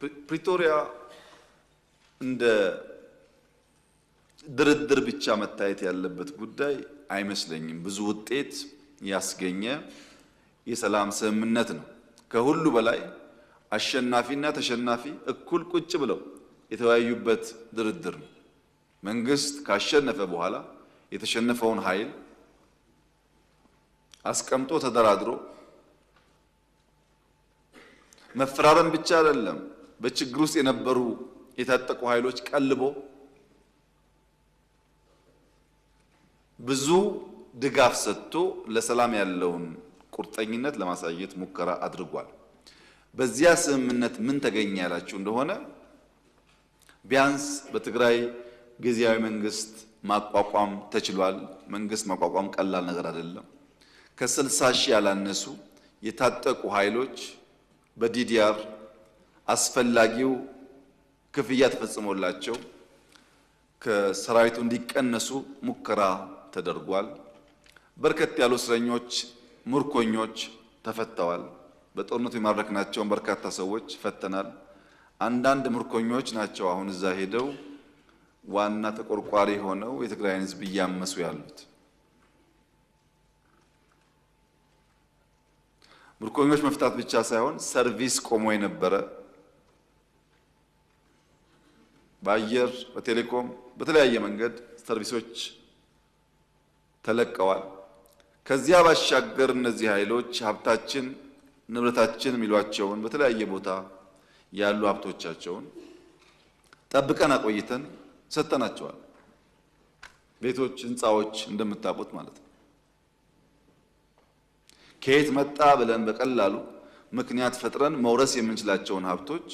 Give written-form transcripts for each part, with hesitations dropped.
ፕሪቶሪያ እንደ ድርድር ብቻ መታየት ያለበት ጉዳይ አይመስለኝም። ብዙ ውጤት ያስገኘ የሰላም ስምምነት ነው። ከሁሉ በላይ አሸናፊና ተሸናፊ እኩል ቁጭ ብለው የተወያዩበት ድርድር ነው። መንግስት ካሸነፈ በኋላ የተሸነፈውን ኃይል አስቀምጦ ተደራድሮ መፈራረም ብቻ አይደለም፣ በችግር ውስጥ የነበሩ የታጠቁ ኃይሎች ቀልቦ ብዙ ድጋፍ ሰጥቶ ለሰላም ያለውን ቁርጠኝነት ለማሳየት ሙከራ አድርጓል። በዚያ ስምምነት ምን ተገኘ ያላችሁ እንደሆነ ቢያንስ በትግራይ ጊዜያዊ መንግስት ማቋቋም ተችሏል። መንግስት ማቋቋም ቀላል ነገር አይደለም። ከ60 ሺህ ያላነሱ የታጠቁ ኃይሎች በዲዲአር አስፈላጊው ክፍያ ተፈጽሞላቸው ከሰራዊቱ እንዲቀነሱ ሙከራ ተደርጓል። በርከት ያሉ እስረኞች፣ ምርኮኞች ተፈተዋል። በጦርነቱ የማረክናቸውን በርካታ ሰዎች ፈተናል። አንዳንድ ምርኮኞች ናቸው አሁን እዛ ሄደው ዋና ተቆርቋሪ ሆነው የትግራይን ሕዝብ እያመሱ ያሉት። ምርኮኞች መፍታት ብቻ ሳይሆን ሰርቪስ ቆሞ የነበረ በአየር፣ በቴሌኮም፣ በተለያየ መንገድ ሰርቪሶች ተለቀዋል። ከዚያ ባሻገር እነዚህ ኃይሎች ሀብታችን፣ ንብረታችን የሚሏቸውን በተለያየ ቦታ ያሉ ሀብቶቻቸውን ጠብቀን አቆይተን ሰጥተናቸዋል። ቤቶች፣ ህንፃዎች እንደምታውቁት ማለት ነው። ከየት መጣ ብለን በቀላሉ ምክንያት ፈጥረን መውረስ የምንችላቸውን ሀብቶች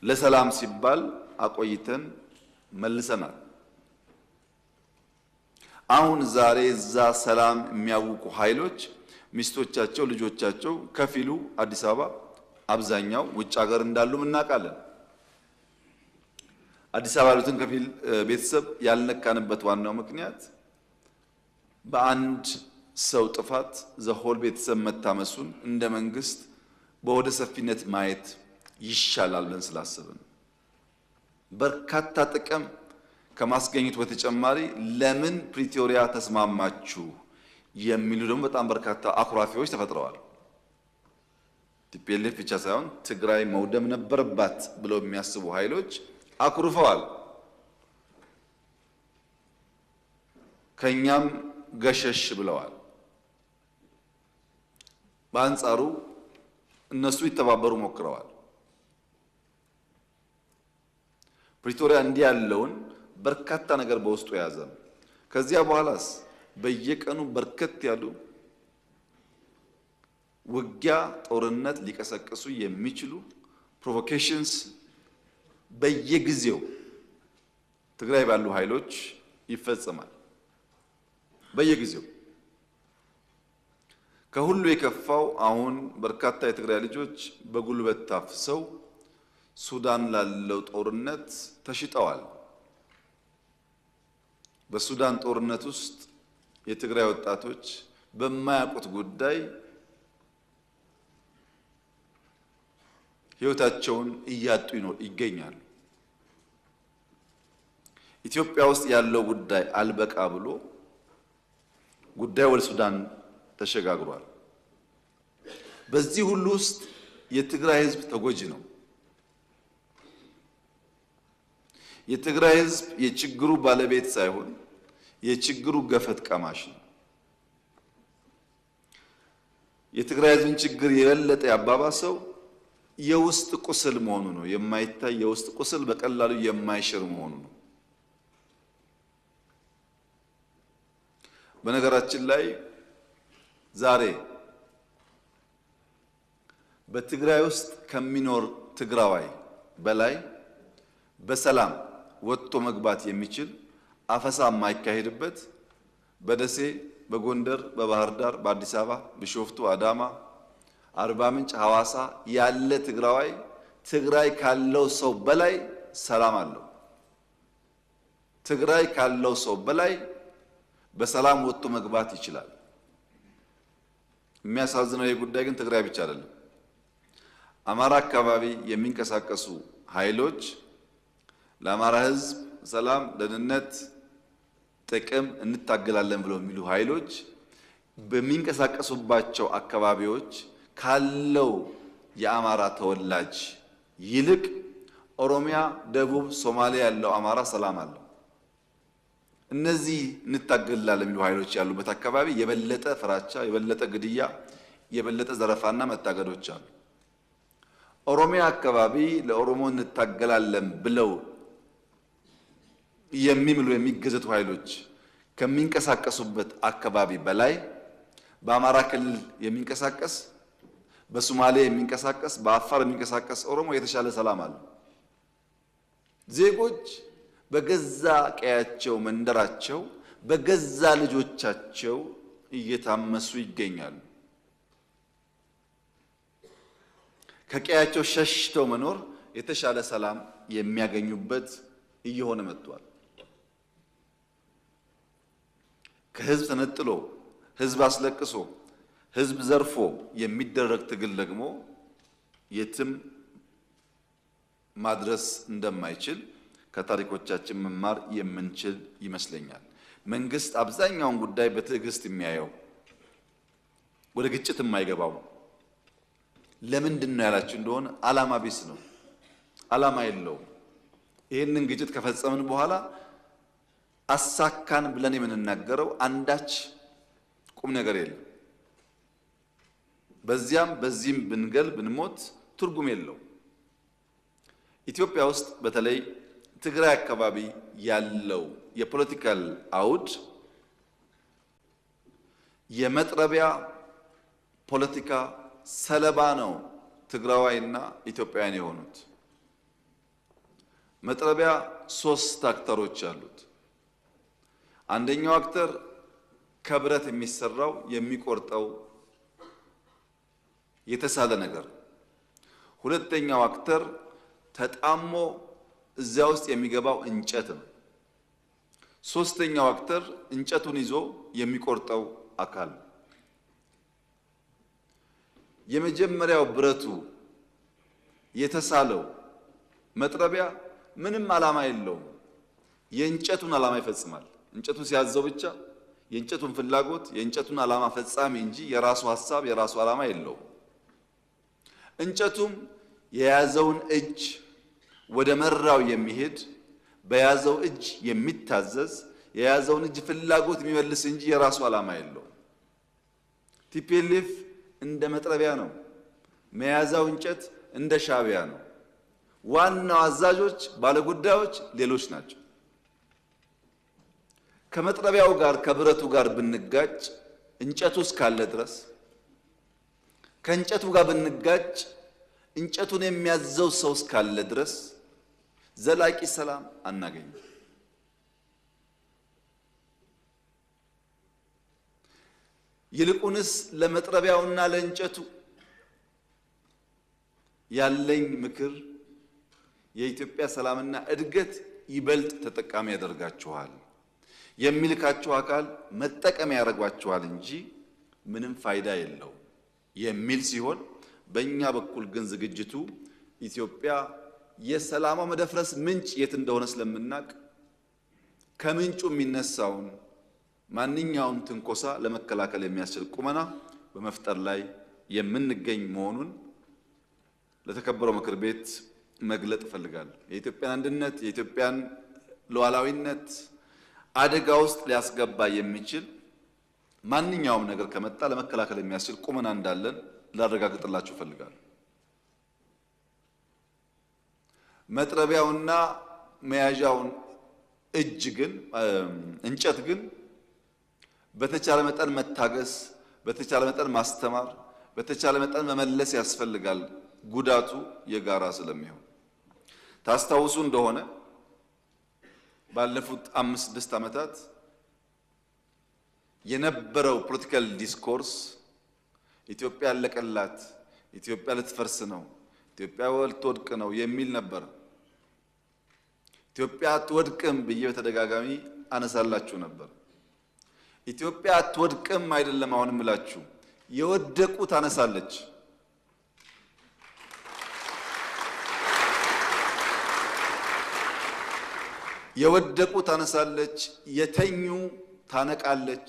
ለሰላም ሲባል አቆይተን መልሰናል። አሁን ዛሬ እዛ ሰላም የሚያውቁ ኃይሎች ሚስቶቻቸው፣ ልጆቻቸው ከፊሉ አዲስ አበባ፣ አብዛኛው ውጭ ሀገር እንዳሉም እናውቃለን። አዲስ አበባ ያሉትን ከፊል ቤተሰብ ያልነካንበት ዋናው ምክንያት በአንድ ሰው ጥፋት ዘሆል ቤተሰብ መታመሱን እንደ መንግስት በወደ ሰፊነት ማየት ይሻላል ብለን ስላሰብን በርካታ ጥቅም ከማስገኘቱ በተጨማሪ ለምን ፕሪቶሪያ ተስማማችሁ የሚሉ ደግሞ በጣም በርካታ አኩራፊዎች ተፈጥረዋል። ቲፒኤልኤፍ ብቻ ሳይሆን ትግራይ መውደም ነበረባት ብለው የሚያስቡ ኃይሎች አኩርፈዋል። ከኛም ገሸሽ ብለዋል። በአንጻሩ እነሱ ይተባበሩ ሞክረዋል። ፕሪቶሪያ እንዲህ ያለውን በርካታ ነገር በውስጡ የያዘ ነው። ከዚያ በኋላስ በየቀኑ በርከት ያሉ ውጊያ፣ ጦርነት ሊቀሰቅሱ የሚችሉ ፕሮቮኬሽንስ በየጊዜው ትግራይ ባሉ ኃይሎች ይፈጸማል። በየጊዜው ከሁሉ የከፋው አሁን በርካታ የትግራይ ልጆች በጉልበት ታፍሰው ሱዳን ላለው ጦርነት ተሽጠዋል። በሱዳን ጦርነት ውስጥ የትግራይ ወጣቶች በማያውቁት ጉዳይ ሕይወታቸውን እያጡ ይገኛሉ። ኢትዮጵያ ውስጥ ያለው ጉዳይ አልበቃ ብሎ ጉዳይ ወደ ሱዳን ተሸጋግሯል። በዚህ ሁሉ ውስጥ የትግራይ ሕዝብ ተጎጂ ነው። የትግራይ ሕዝብ የችግሩ ባለቤት ሳይሆን የችግሩ ገፈት ቀማሽ ነው። የትግራይ ሕዝብን ችግር የበለጠ ያባባሰው የውስጥ ቁስል መሆኑ ነው። የማይታይ የውስጥ ቁስል በቀላሉ የማይሽር መሆኑ ነው። በነገራችን ላይ ዛሬ በትግራይ ውስጥ ከሚኖር ትግራዋይ በላይ በሰላም ወጥቶ መግባት የሚችል አፈሳ የማይካሄድበት በደሴ፣ በጎንደር፣ በባህር ዳር፣ በአዲስ አበባ፣ ቢሾፍቱ፣ አዳማ፣ አርባ ምንጭ፣ ሐዋሳ ያለ ትግራዋይ ትግራይ ካለው ሰው በላይ ሰላም አለው። ትግራይ ካለው ሰው በላይ በሰላም ወጥቶ መግባት ይችላል። የሚያሳዝነው ይህ ጉዳይ ግን ትግራይ ብቻ አይደለም። አማራ አካባቢ የሚንቀሳቀሱ ኃይሎች ለአማራ ሕዝብ ሰላም፣ ደህንነት፣ ጥቅም እንታገላለን ብለው የሚሉ ኃይሎች በሚንቀሳቀሱባቸው አካባቢዎች ካለው የአማራ ተወላጅ ይልቅ ኦሮሚያ፣ ደቡብ፣ ሶማሊያ ያለው አማራ ሰላም አለው። እነዚህ እንታገላለን የሚሉ ኃይሎች ያሉበት አካባቢ የበለጠ ፍራቻ፣ የበለጠ ግድያ፣ የበለጠ ዘረፋና መታገዶች አሉ። ኦሮሚያ አካባቢ ለኦሮሞ እንታገላለን ብለው የሚምሉ የሚገዘቱ ኃይሎች ከሚንቀሳቀሱበት አካባቢ በላይ በአማራ ክልል የሚንቀሳቀስ፣ በሶማሌ የሚንቀሳቀስ፣ በአፋር የሚንቀሳቀስ ኦሮሞ የተሻለ ሰላም አለ። ዜጎች በገዛ ቀያቸው መንደራቸው በገዛ ልጆቻቸው እየታመሱ ይገኛሉ። ከቀያቸው ሸሽተው መኖር የተሻለ ሰላም የሚያገኙበት እየሆነ መጥቷል። ከህዝብ ተነጥሎ ህዝብ አስለቅሶ ህዝብ ዘርፎ የሚደረግ ትግል ደግሞ የትም ማድረስ እንደማይችል ከታሪኮቻችን መማር የምንችል ይመስለኛል። መንግስት አብዛኛውን ጉዳይ በትዕግስት የሚያየው ወደ ግጭት የማይገባው ለምንድን ነው ያላችሁ እንደሆነ ዓላማ ቢስ ነው። ዓላማ የለውም። ይህንን ግጭት ከፈጸምን በኋላ አሳካን ብለን የምንናገረው አንዳች ቁም ነገር የለም። በዚያም በዚህም ብንገል ብንሞት ትርጉም የለው። ኢትዮጵያ ውስጥ በተለይ ትግራይ አካባቢ ያለው የፖለቲካል አውድ የመጥረቢያ ፖለቲካ ሰለባ ነው። ትግራዋይና ኢትዮጵያውያን የሆኑት መጥረቢያ ሶስት አክተሮች አሉት። አንደኛው አክተር ከብረት የሚሰራው የሚቆርጠው የተሳለ ነገር፣ ሁለተኛው አክተር ተጣሞ እዚያ ውስጥ የሚገባው እንጨት ነው። ሶስተኛው አክተር እንጨቱን ይዞ የሚቆርጠው አካል። የመጀመሪያው ብረቱ የተሳለው መጥረቢያ ምንም ዓላማ የለውም። የእንጨቱን ዓላማ ይፈጽማል። እንጨቱ ሲያዘው ብቻ የእንጨቱን ፍላጎት የእንጨቱን ዓላማ ፈጻሚ እንጂ የራሱ ሐሳብ የራሱ ዓላማ የለውም። እንጨቱም የያዘውን እጅ ወደ መራው የሚሄድ በያዘው እጅ የሚታዘዝ የያዘውን እጅ ፍላጎት የሚመልስ እንጂ የራሱ ዓላማ የለውም። ቲፒኤልኤፍ እንደ መጥረቢያ ነው። መያዛው እንጨት እንደ ሻዕቢያ ነው። ዋናው አዛዦች ባለጉዳዮች ሌሎች ናቸው። ከመጥረቢያው ጋር ከብረቱ ጋር ብንጋጭ እንጨቱ እስካለ ድረስ ከእንጨቱ ጋር ብንጋጭ እንጨቱን የሚያዘው ሰው እስካለ ድረስ ዘላቂ ሰላም አናገኝም። ይልቁንስ ለመጥረቢያውና ለእንጨቱ ያለኝ ምክር የኢትዮጵያ ሰላምና እድገት ይበልጥ ተጠቃሚ ያደርጋችኋል፣ የሚልካችሁ አካል መጠቀሚያ ያደርጓችኋል እንጂ ምንም ፋይዳ የለው የሚል ሲሆን፣ በእኛ በኩል ግን ዝግጅቱ ኢትዮጵያ የሰላሟ መደፍረስ ምንጭ የት እንደሆነ ስለምናቅ ከምንጩ የሚነሳውን ማንኛውም ትንኮሳ ለመከላከል የሚያስችል ቁመና በመፍጠር ላይ የምንገኝ መሆኑን ለተከበረው ምክር ቤት መግለጥ እፈልጋለሁ። የኢትዮጵያን አንድነት የኢትዮጵያን ሉዓላዊነት አደጋ ውስጥ ሊያስገባ የሚችል ማንኛውም ነገር ከመጣ ለመከላከል የሚያስችል ቁመና እንዳለን ላረጋግጥላችሁ እፈልጋለሁ። መጥረቢያውና መያዣውን እጅ ግን እንጨት ግን በተቻለ መጠን መታገስ፣ በተቻለ መጠን ማስተማር፣ በተቻለ መጠን መመለስ ያስፈልጋል። ጉዳቱ የጋራ ስለሚሆን ታስታውሱ እንደሆነ ባለፉት 5-6 ዓመታት የነበረው ፖለቲካል ዲስኮርስ ኢትዮጵያ ያለቀላት፣ ኢትዮጵያ ልትፈርስ ነው፣ ኢትዮጵያ ልትወድቅ ነው የሚል ነበር። ኢትዮጵያ አትወድቅም ብዬ በተደጋጋሚ አነሳላችሁ ነበር። ኢትዮጵያ አትወድቅም አይደለም አሁንም እላችሁ፣ የወደቁ ታነሳለች። የወደቁ ታነሳለች፣ የተኙ ታነቃለች።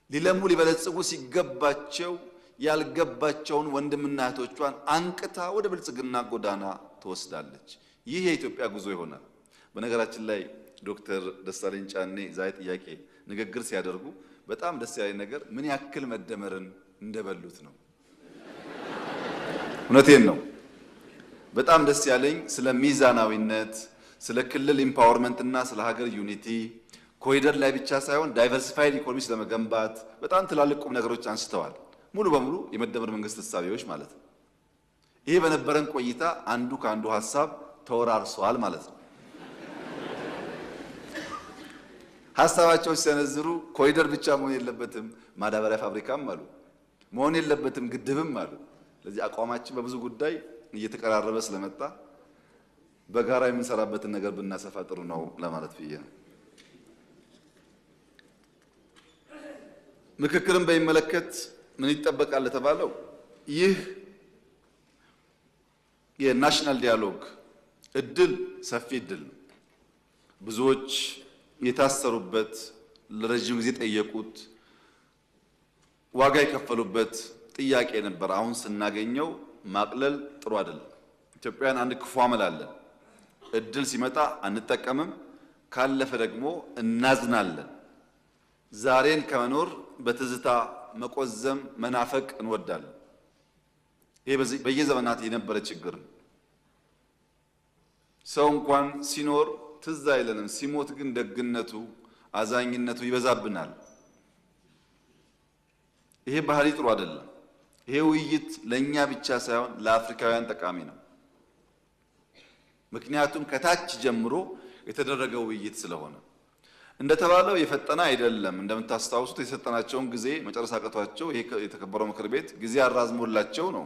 ሊለሙ ሊበለጽጉ ሲገባቸው ያልገባቸውን ወንድምና እህቶቿን አንቅታ ወደ ብልጽግና ጎዳና ትወስዳለች። ይህ የኢትዮጵያ ጉዞ ይሆናል። በነገራችን ላይ ዶክተር ደሳለኝ ጫኔ ዛሬ ጥያቄ ንግግር ሲያደርጉ በጣም ደስ ያለኝ ነገር ምን ያክል መደመርን እንደበሉት ነው። እውነቴን ነው። በጣም ደስ ያለኝ ስለ ሚዛናዊነት፣ ስለ ክልል ኢምፓወርመንት እና ስለ ሀገር ዩኒቲ ኮሪደር ላይ ብቻ ሳይሆን ዳይቨርሲፋይድ ኢኮኖሚ ስለመገንባት በጣም ትላልቅ ቁም ነገሮች አንስተዋል። ሙሉ በሙሉ የመደመር መንግስት እሳቤዎች ማለት ነው። ይሄ በነበረን ቆይታ አንዱ ከአንዱ ሀሳብ ተወራርሷል ማለት ነው። ሀሳባቸው ሲሰነዝሩ ኮሪደር ብቻ መሆን የለበትም ማዳበሪያ ፋብሪካም አሉ፣ መሆን የለበትም ግድብም አሉ። ስለዚህ አቋማችን በብዙ ጉዳይ እየተቀራረበ ስለመጣ በጋራ የምንሰራበትን ነገር ብናሰፋ ጥሩ ነው ለማለት ብዬ ነው። ምክክርን በሚመለከት ምን ይጠበቃል ለተባለው ይህ የናሽናል ዲያሎግ እድል ሰፊ እድል ነው። ብዙዎች የታሰሩበት ለረጅም ጊዜ ጠየቁት ዋጋ የከፈሉበት ጥያቄ ነበር። አሁን ስናገኘው ማቅለል ጥሩ አይደለም። ኢትዮጵያውያን አንድ ክፉ አመል አለን። እድል ሲመጣ አንጠቀምም፣ ካለፈ ደግሞ እናዝናለን። ዛሬን ከመኖር በትዝታ መቆዘም መናፈቅ እንወዳለን። ይሄ በየዘመናት የነበረ ችግር ነው። ሰው እንኳን ሲኖር ትዝ አይለንም፣ ሲሞት ግን ደግነቱ አዛኝነቱ ይበዛብናል። ይሄ ባህሪ ጥሩ አይደለም። ይሄ ውይይት ለኛ ብቻ ሳይሆን ለአፍሪካውያን ጠቃሚ ነው። ምክንያቱም ከታች ጀምሮ የተደረገው ውይይት ስለሆነ እንደተባለው የፈጠነ አይደለም። እንደምታስታውሱት የሰጠናቸውን ጊዜ መጨረስ አቅቷቸው ይሄ የተከበረው ምክር ቤት ጊዜ አራዝሞላቸው ነው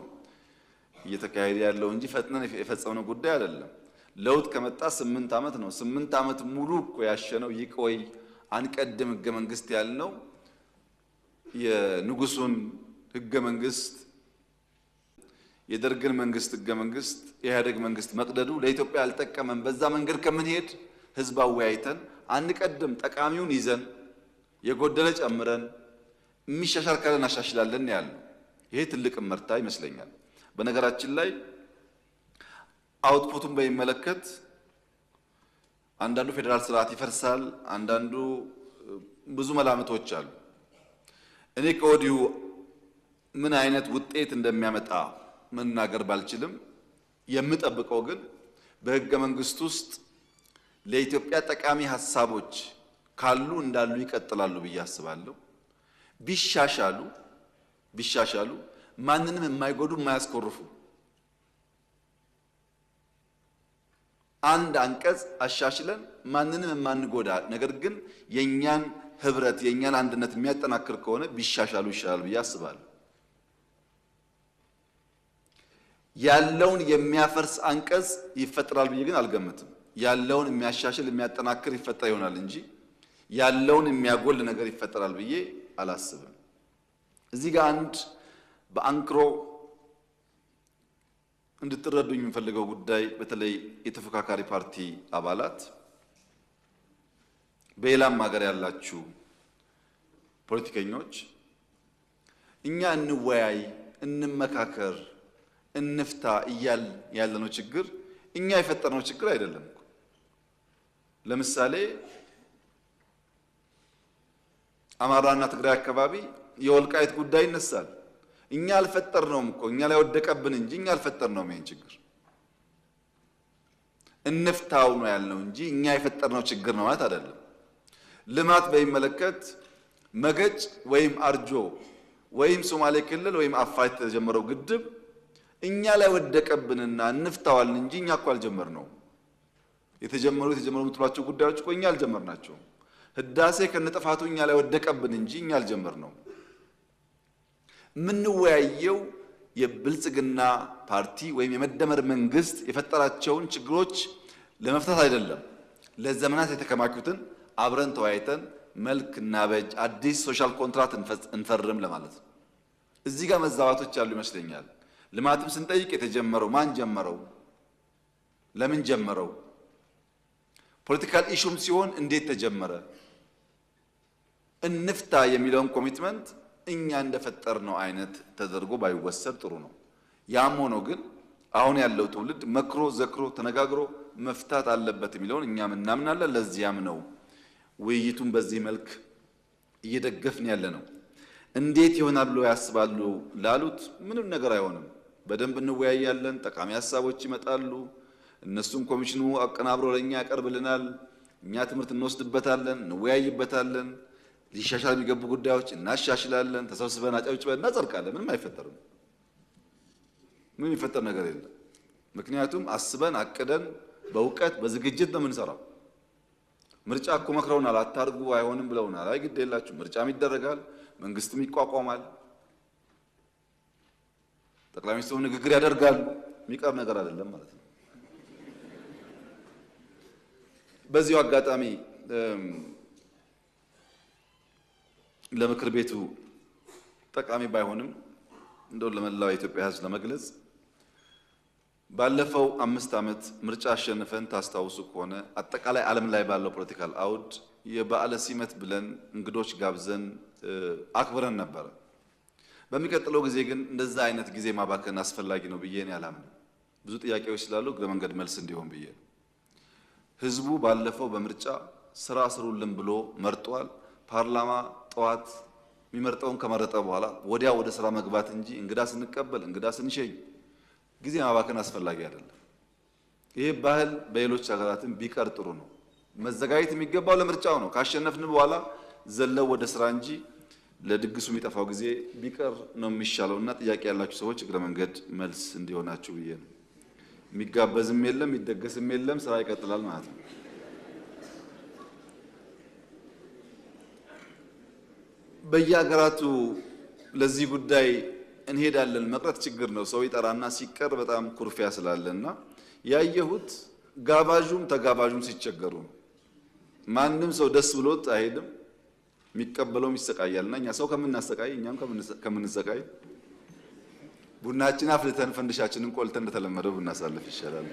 እየተካሄደ ያለው እንጂ ፈጥነን የፈጸምነው ጉዳይ አይደለም። ለውጥ ከመጣ 8 ዓመት ነው። 8 ዓመት ሙሉ እኮ ያሸነው ይቆይ አንቀድም ህገ መንግስት ያልነው የንጉሱን ህገ መንግስት የደርግን መንግስት ህገ መንግስት የኢህአዴግ መንግስት መቅደዱ ለኢትዮጵያ አልጠቀመም። በዛ መንገድ ከምንሄድ ህዝብ አወያይተን አንቀድም፣ ጠቃሚውን ይዘን የጎደለ ጨምረን የሚሻሻል ካለ እናሻሽላለን ያለው ይሄ ትልቅ ምርታ ይመስለኛል። በነገራችን ላይ አውትፑቱን በሚመለከት አንዳንዱ ፌደራል ስርዓት ይፈርሳል፣ አንዳንዱ ብዙ መላምቶች አሉ። እኔ ከወዲሁ ምን አይነት ውጤት እንደሚያመጣ መናገር ባልችልም የምጠብቀው ግን በህገ መንግስት ውስጥ ለኢትዮጵያ ጠቃሚ ሐሳቦች ካሉ እንዳሉ ይቀጥላሉ ብዬ አስባለሁ። ቢሻሻሉ ማንንም የማይጎዱ የማያስኮርፉ አንድ አንቀጽ አሻሽለን ማንንም የማንጎዳ ነገር ግን የኛን ህብረት የኛን አንድነት የሚያጠናክር ከሆነ ቢሻሻሉ ይሻላል ብዬ አስባለሁ። ያለውን የሚያፈርስ አንቀጽ ይፈጠራል ብዬ ግን አልገምትም። ያለውን የሚያሻሽል የሚያጠናክር ይፈጠር ይሆናል እንጂ ያለውን የሚያጎል ነገር ይፈጠራል ብዬ አላስብም። እዚህ ጋር አንድ በአንክሮ እንድትረዱኝ የምፈልገው ጉዳይ በተለይ የተፎካካሪ ፓርቲ አባላት በሌላም ሀገር ያላችሁ ፖለቲከኞች እኛ እንወያይ፣ እንመካከር፣ እንፍታ እያል ያለነው ችግር እኛ የፈጠርነው ችግር አይደለም። ለምሳሌ አማራና ትግራይ አካባቢ የወልቃይት ጉዳይ ይነሳል። እኛ አልፈጠርነውም እኮ እኛ ላይ ወደቀብን እንጂ እኛ አልፈጠርነውም ይሄን ችግር። እንፍታው ነው ያልነው እንጂ እኛ የፈጠርነው ችግር ነው ማለት አይደለም። ልማት በሚመለከት መገጭ ወይም አርጆ ወይም ሶማሌ ክልል ወይም አፋር የተጀመረው ግድብ እኛ ላይ ወደቀብንና እንፍታዋልን እንጂ እኛ እኮ አልጀመርነውም። የተጀመሩ የምትሏቸው ጉዳዮች እኮ እኛ አልጀመርናቸውም። ህዳሴ ከነጥፋቱ እኛ ላይ ወደቀብን እንጂ እኛ አልጀመርነውም። የምንወያየው የብልጽግና ፓርቲ ወይም የመደመር መንግስት የፈጠራቸውን ችግሮች ለመፍታት አይደለም። ለዘመናት የተከማቹትን አብረን ተወያይተን መልክ እናበጅ፣ አዲስ ሶሻል ኮንትራክት እንፈርም ለማለት ነው። እዚህ ጋር መዛባቶች ያሉ ይመስለኛል። ልማትም ስንጠይቅ የተጀመረው ማን ጀመረው? ለምን ጀመረው? ፖለቲካል ኢሹም ሲሆን እንዴት ተጀመረ እንፍታ የሚለውን ኮሚትመንት እኛ እንደፈጠርነው አይነት ተደርጎ ባይወሰድ ጥሩ ነው። ያም ሆኖ ግን አሁን ያለው ትውልድ መክሮ ዘክሮ ተነጋግሮ መፍታት አለበት የሚለውን እኛም እናምናለን። ለዚያም ነው ውይይቱን በዚህ መልክ እየደገፍን ያለ ነው። እንዴት ይሆናል ብሎ ያስባሉ ላሉት ምንም ነገር አይሆንም። በደንብ እንወያያለን። ጠቃሚ ሐሳቦች ይመጣሉ። እነሱም ኮሚሽኑ አቀናብሮ ለኛ ያቀርብልናል። እኛ ትምህርት እንወስድበታለን፣ እንወያይበታለን። ሊሻሻል የሚገቡ ጉዳዮች እናሻሽላለን። ተሰብስበን አጨብጭበን እናጸድቃለን። ምንም አይፈጠርም። ምንም የሚፈጠር ነገር የለም። ምክንያቱም አስበን አቅደን በእውቀት በዝግጅት ነው የምንሰራው። ምርጫ እኮ መክረውናል፣ አታርጉ አይሆንም ብለውናል። አይ ግድ የላችሁ ምርጫም ይደረጋል፣ መንግስትም ይቋቋማል፣ ጠቅላይ ሚኒስትሩም ንግግር ያደርጋሉ። የሚቀር ነገር አይደለም ማለት ነው። በዚሁ አጋጣሚ ለምክር ቤቱ ጠቃሚ ባይሆንም እንደው ለመላው የኢትዮጵያ ሕዝብ ለመግለጽ ባለፈው 5 ዓመት ምርጫ አሸንፈን ታስታውሱ ከሆነ አጠቃላይ ዓለም ላይ ባለው ፖለቲካል አውድ የበዓለ ሲመት ብለን እንግዶች ጋብዘን አክብረን ነበር። በሚቀጥለው ጊዜ ግን እንደዛ አይነት ጊዜ ማባከን አስፈላጊ ነው ብዬ እኔ አላምንም። ብዙ ጥያቄዎች ስላሉ እግረ መንገድ መልስ እንዲሆን ብዬ ህዝቡ ባለፈው በምርጫ ስራ ስሩልን ብሎ መርጧል። ፓርላማ ጠዋት የሚመርጠውን ከመረጠ በኋላ ወዲያ ወደ ስራ መግባት እንጂ እንግዳ ስንቀበል እንግዳ ስንሸኝ ጊዜ ማባከን አስፈላጊ አይደለም። ይሄ ባህል በሌሎች ሀገራትም ቢቀር ጥሩ ነው። መዘጋጀት የሚገባው ለምርጫው ነው። ካሸነፍን በኋላ ዘለው ወደ ስራ እንጂ ለድግሱ የሚጠፋው ጊዜ ቢቀር ነው የሚሻለውና ጥያቄ ያላችሁ ሰዎች እግረ መንገድ መልስ እንዲሆናችሁ ብዬ ነው። የሚጋበዝም የለም የሚደገስም የለም፣ ስራ ይቀጥላል ማለት ነው። በየሀገራቱ ለዚህ ጉዳይ እንሄዳለን መቅረት ችግር ነው። ሰው ይጠራና ሲቀር በጣም ኩርፊያ ስላለና ያየሁት ጋባዡም ተጋባዡም ሲቸገሩ ነው። ማንም ሰው ደስ ብሎት አይሄድም፣ የሚቀበለውም ይሰቃያልና እኛ ሰው ከምናሰቃይ እኛም ከምንሰቃይ ቡናችን አፍልተን ፈንድሻችንን ቆልተን እንደተለመደው ብናሳልፍ ይሻላል።